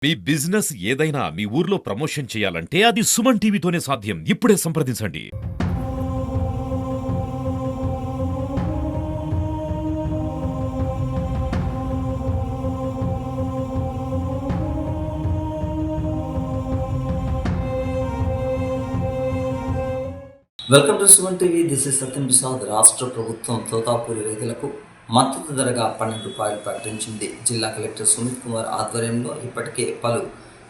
మీ business ఏదైనా మీ ఊర్లో promotion చేయాలంటే అది సుమన్ టీవీతోనే సాధ్యం. ఇప్పుడే సంప్రదించండి. Welcome to Suman TV. This is Satyam Prasad. రాష్ట్ర ప్రభుత్వం తోతాపూరి రైతులకు మద్దతు ధరగా ₹12 ప్రకటించింది. జిల్లా కలెక్టర్ సుమిత్ కుమార్ ఆధ్వర్యంలో ఇప్పటికే పలు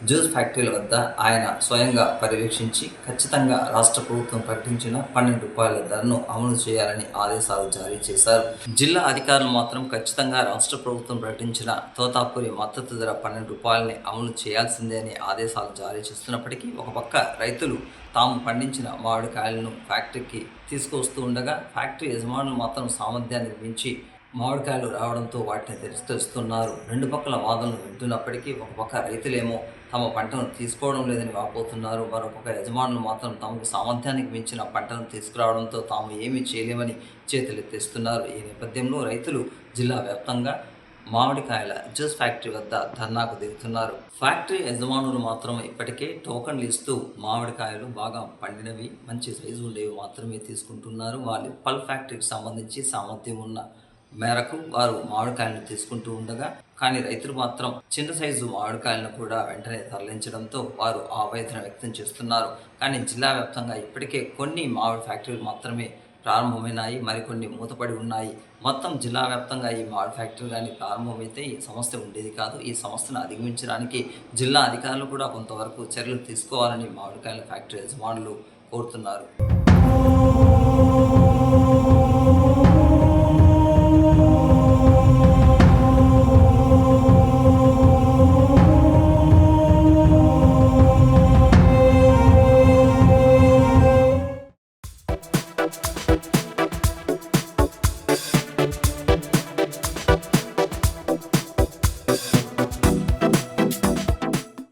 జ్యూస్ ఫ్యాక్టరీల వద్ద ఆయన స్వయంగా పర్యవేక్షించి ఖచ్చితంగా రాష్ట్ర ప్రభుత్వం ప్రకటించిన ₹12 ధరను అమలు చేయాలని ఆదేశాలు జారీ చేశారు. జిల్లా అధికారులు మాత్రం ఖచ్చితంగా రాష్ట్ర ప్రభుత్వం ప్రకటించిన తోతాపూరి మద్దతు ధర ₹12 అమలు చేయాల్సిందే అని ఆదేశాలు జారీ చేస్తున్నప్పటికీ ఒక పక్క రైతులు తాము పండించిన మామిడికాయలను ఫ్యాక్టరీకి తీసుకువస్తూ ఉండగా ఫ్యాక్టరీ యజమానులు మాత్రం సామర్థ్యాన్ని మించి మామిడికాయలు రావడంతో వాటిని తిరస్కరిస్తున్నారు. రెండు పక్కల వాదనలు వింటున్నప్పటికీ ఒక పక్క రైతులేమో తమ పంటను తీసుకోవడం లేదని వాపోతున్నారు. మరొక యజమానులు మాత్రం తమకు సామర్థ్యానికి మించిన పంటను తీసుకురావడంతో తాము ఏమీ చేయలేమని చేతులెత్తేస్తున్నారు. ఈ నేపథ్యంలో రైతులు జిల్లా వ్యాప్తంగా మామిడికాయల జ్యూస్ ఫ్యాక్టరీ వద్ద ధర్నాకు దిగుతున్నారు. ఫ్యాక్టరీ యజమానులు మాత్రం ఇప్పటికే టోకన్లు ఇస్తూ మామిడికాయలు బాగా పండినవి, మంచి సైజు ఉండేవి మాత్రమే తీసుకుంటున్నారు. వాళ్ళు పల్ ఫ్యాక్టరీకి సంబంధించి సామర్థ్యం ఉన్న మేరకు వారు మామిడికాయలను తీసుకుంటూ ఉండగా, కానీ రైతులు మాత్రం చిన్న సైజు మామిడికాయలను కూడా వెంటనే తరలించడంతో వారు ఆవేదన వ్యక్తం చేస్తున్నారు. కానీ జిల్లా వ్యాప్తంగా ఇప్పటికే కొన్ని మామిడి ఫ్యాక్టరీలు మాత్రమే ప్రారంభమైనాయి, మరికొన్ని మూతపడి ఉన్నాయి. మొత్తం జిల్లా వ్యాప్తంగా ఈ మామిడి ఫ్యాక్టరీలు కానీ ప్రారంభమైతే ఈ సమస్య ఉండేది కాదు. ఈ సమస్యను అధిగమించడానికి జిల్లా అధికారులు కూడా కొంతవరకు చర్యలు తీసుకోవాలని మామిడికాయల ఫ్యాక్టరీ యజమానులు కోరుతున్నారు.